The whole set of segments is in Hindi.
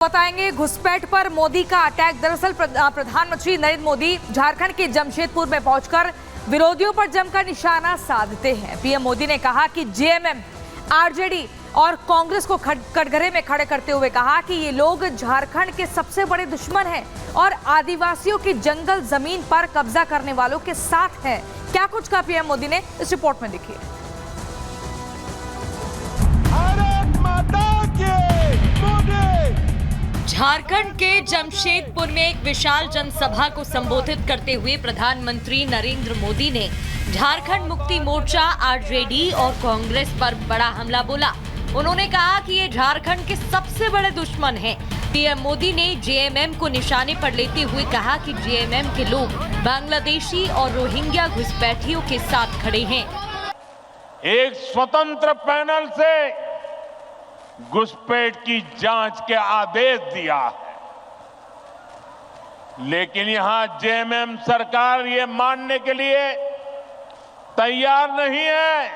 बताएंगे घुसपैठ पर मोदी का अटैक। दरअसल प्रधानमंत्री नरेंद्र मोदी झारखंड के जमशेदपुर में पहुंचकर विरोधियों पर जमकर निशाना साधते हैं। पीएम मोदी ने कहा कि जेएमएम, आरजेडी और कांग्रेस को कटघरे में खड़े करते हुए कहा कि ये लोग झारखंड के सबसे बड़े दुश्मन हैं और आदिवासियों की जंगल जमीन पर कब्जा करने वालों के साथ हैं। क्या कुछ कहा पीएम मोदी ने, इस रिपोर्ट में देखिए। झारखंड के जमशेदपुर में एक विशाल जनसभा को संबोधित करते हुए प्रधानमंत्री नरेंद्र मोदी ने झारखंड मुक्ति मोर्चा, आरजेडी और कांग्रेस पर बड़ा हमला बोला। उन्होंने कहा कि ये झारखंड के सबसे बड़े दुश्मन हैं। पीएम मोदी ने जेएमएम को निशाने पर लेते हुए कहा कि जेएमएम के लोग बांग्लादेशी और रोहिंग्या घुसपैठियों के साथ खड़े हैं। एक स्वतंत्र पैनल से घुसपैठ की जांच के आदेश दिया है, लेकिन यहां जेएमएम सरकार ये मानने के लिए तैयार नहीं है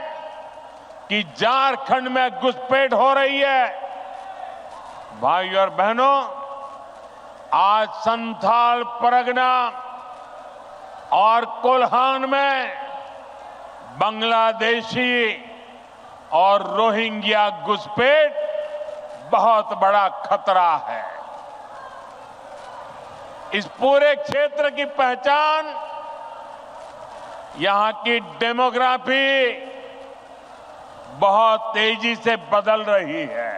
कि झारखंड में घुसपैठ हो रही है। भाइयों और बहनों, आज संथाल परगना और कोल्हान में बांग्लादेशी और रोहिंग्या घुसपैठ बहुत बड़ा खतरा है। इस पूरे क्षेत्र की पहचान, यहां की डेमोग्राफी बहुत तेजी से बदल रही है।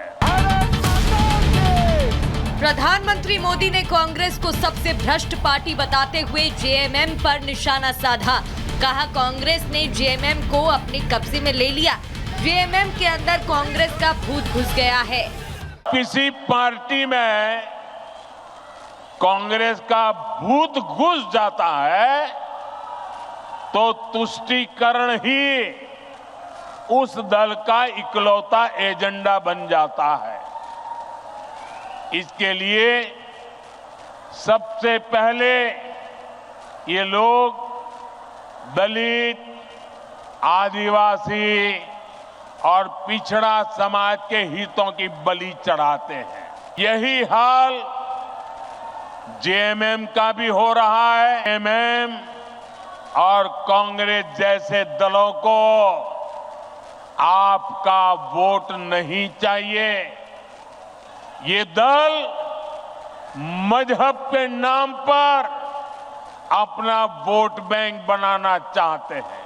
प्रधानमंत्री मोदी ने कांग्रेस को सबसे भ्रष्ट पार्टी बताते हुए जेएमएम पर निशाना साधा। कहा कांग्रेस ने जेएमएम को अपने कब्जे में ले लिया। जेएमएम के अंदर कांग्रेस का भूत घुस गया है। किसी पार्टी में कांग्रेस का भूत घुस जाता है तो तुष्टीकरण ही उस दल का इकलौता एजेंडा बन जाता है। इसके लिए सबसे पहले ये लोग दलित, आदिवासी और पिछड़ा समाज के हितों की बलि चढ़ाते हैं। यही हाल जेएमएम का भी हो रहा है। जेएमएम और कांग्रेस जैसे दलों को आपका वोट नहीं चाहिए। ये दल मजहब के नाम पर अपना वोट बैंक बनाना चाहते हैं।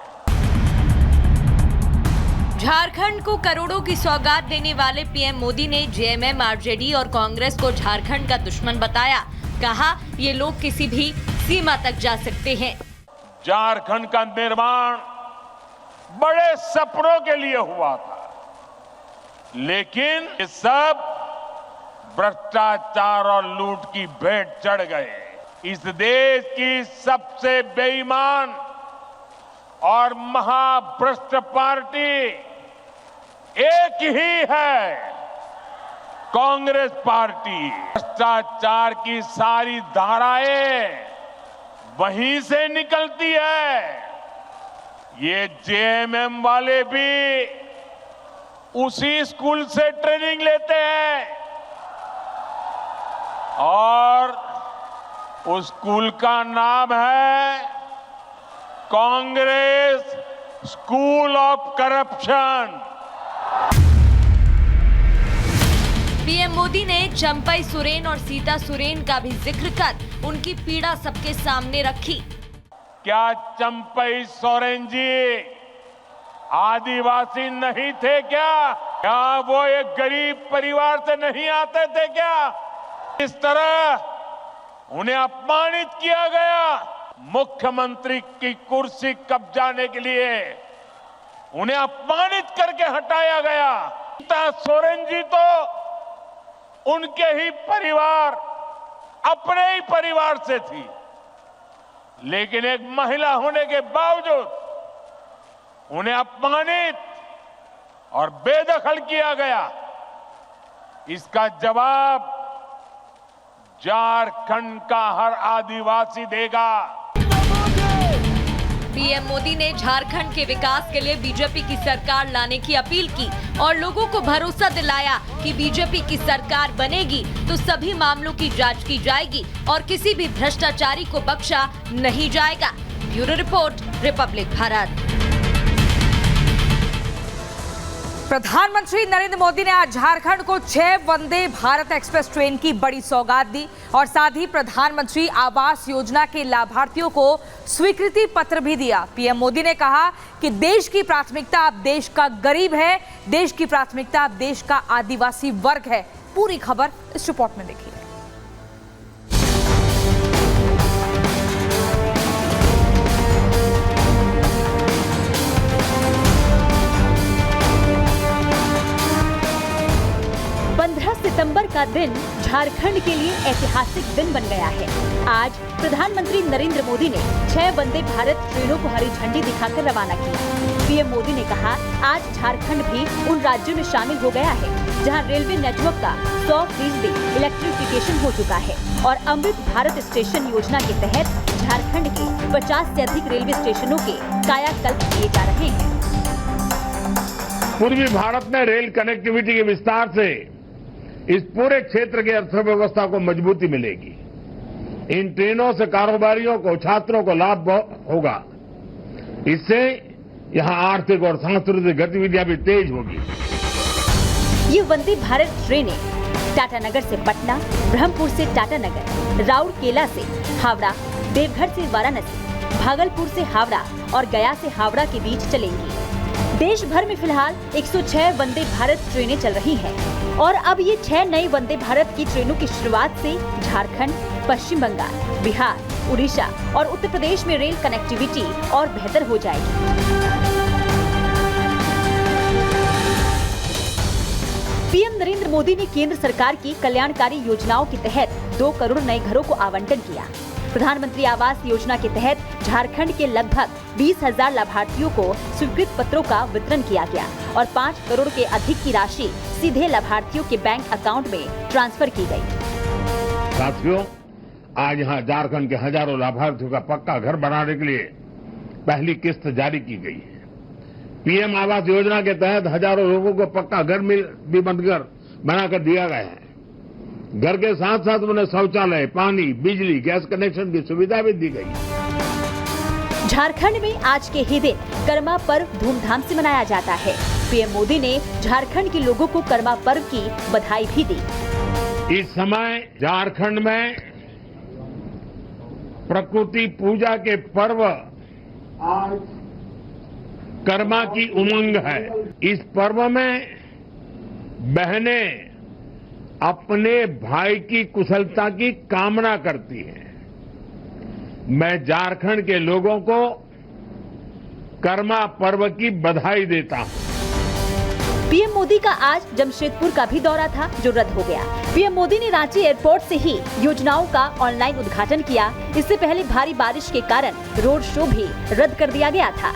झारखंड को करोड़ों की सौगात देने वाले पीएम मोदी ने जेएमएम, आरजेडी और कांग्रेस को झारखंड का दुश्मन बताया। कहा ये लोग किसी भी सीमा तक जा सकते हैं। झारखंड का निर्माण बड़े सपनों के लिए हुआ था, लेकिन ये सब भ्रष्टाचार और लूट की भेंट चढ़ गए। इस देश की सबसे बेईमान और महाभ्रष्ट पार्टी एक ही है, कांग्रेस पार्टी। भ्रष्टाचार की सारी धाराएं वहीं से निकलती है। ये जेएमएम वाले भी उसी स्कूल से ट्रेनिंग लेते हैं और उस स्कूल का नाम है Congress school of corruption. PM Modi ने चंपई सोरेन और सीता सोरेन का भी जिक्र कर उनकी पीड़ा सबके सामने रखी। क्या चंपई सोरेन जी आदिवासी नहीं थे क्या? क्या वो एक गरीब परिवार से नहीं आते थे क्या? इस तरह उन्हें अपमानित किया गया। मुख्यमंत्री की कुर्सी कब्जाने के लिए उन्हें अपमानित करके हटाया गया। सीता सोरेन जी तो उनके ही परिवार, अपने ही परिवार से थी, लेकिन एक महिला होने के बावजूद उन्हें अपमानित और बेदखल किया गया। इसका जवाब झारखंड का हर आदिवासी देगा। पीएम मोदी ने झारखंड के विकास के लिए बीजेपी की सरकार लाने की अपील की और लोगों को भरोसा दिलाया कि बीजेपी की सरकार बनेगी तो सभी मामलों की जांच की जाएगी और किसी भी भ्रष्टाचारी को बख्शा नहीं जाएगा। Bureau report, Republic Bharat. प्रधानमंत्री नरेंद्र मोदी ने आज झारखंड को 6 वंदे भारत एक्सप्रेस ट्रेन की बड़ी सौगात दी और साथ ही प्रधानमंत्री आवास योजना के लाभार्थियों को स्वीकृति पत्र भी दिया। पीएम मोदी ने कहा कि देश की प्राथमिकता अब देश का गरीब है, देश की प्राथमिकता अब देश का आदिवासी वर्ग है। पूरी खबर इस रिपोर्ट में देखिए। सितंबर का दिन झारखंड के लिए ऐतिहासिक दिन बन गया है। आज प्रधानमंत्री नरेंद्र मोदी ने 6 वंदे भारत ट्रेनों को हरी झंडी दिखाकर रवाना किया। पीएम मोदी ने कहा, आज झारखंड भी उन राज्यों में शामिल हो गया है जहां रेलवे नेटवर्क का 100% इलेक्ट्रिफिकेशन हो चुका है और अमृत भारत स्टेशन योजना के तहत झारखंड के 50 से अधिक रेलवे स्टेशनों के कायाकल्प किए जा रहे हैं। पूर्वी भारत में रेल कनेक्टिविटी के विस्तार से इस पूरे क्षेत्र की अर्थव्यवस्था को मजबूती मिलेगी। इन ट्रेनों से कारोबारियों को, छात्रों को लाभ होगा। इससे यहां आर्थिक और सांस्कृतिक गतिविधियां भी तेज होगी। ये वंदे भारत ट्रेनें टाटानगर से पटना, ब्रह्मपुर से टाटानगर, राउरकेला से हावड़ा, देवघर से वाराणसी, भागलपुर से हावड़ा और गया से हावड़ा के बीच चलेंगी। देश भर में फिलहाल 106 वंदे भारत ट्रेनें चल रही हैं और अब ये 6 नई वंदे भारत की ट्रेनों की शुरुआत से झारखंड, पश्चिम बंगाल, बिहार, उड़ीसा और उत्तर प्रदेश में रेल कनेक्टिविटी और बेहतर हो जाएगी। पीएम नरेंद्र मोदी ने केंद्र सरकार की कल्याणकारी योजनाओं के तहत 2 करोड़ नए घरों को आवंटन किया। प्रधानमंत्री आवास योजना के तहत झारखंड के लगभग 20,000 लाभार्थियों को स्वीकृत पत्रों का वितरण किया गया और 5 करोड़ के अधिक की राशि सीधे लाभार्थियों के बैंक अकाउंट में ट्रांसफर की गई। साथियों, आज यहाँ झारखंड के हजारों लाभार्थियों का पक्का घर बनाने के लिए पहली किस्त जारी की गई है। पीएम आवास योजना के तहत हजारों लोगों को पक्का घर भी बनाकर दिया गया है। घर के साथ साथ उन्हें शौचालय, पानी, बिजली, गैस कनेक्शन की सुविधा भी दी गई। झारखंड में आज के ही दिन करमा पर्व धूमधाम से मनाया जाता है। पीएम मोदी ने झारखंड के लोगों को करमा पर्व की बधाई भी दी। इस समय झारखंड में प्रकृति पूजा के पर्व आज करमा की उमंग है। इस पर्व में बहनें अपने भाई की कुशलता की कामना करती हैं। मैं झारखंड के लोगों को करमा पर्व की बधाई देता हूं। पीएम मोदी का आज जमशेदपुर का भी दौरा था जो रद्द हो गया। पीएम मोदी ने रांची एयरपोर्ट से ही योजनाओं का ऑनलाइन उद्घाटन किया। इससे पहले भारी बारिश के कारण रोड शो भी रद्द कर दिया गया था।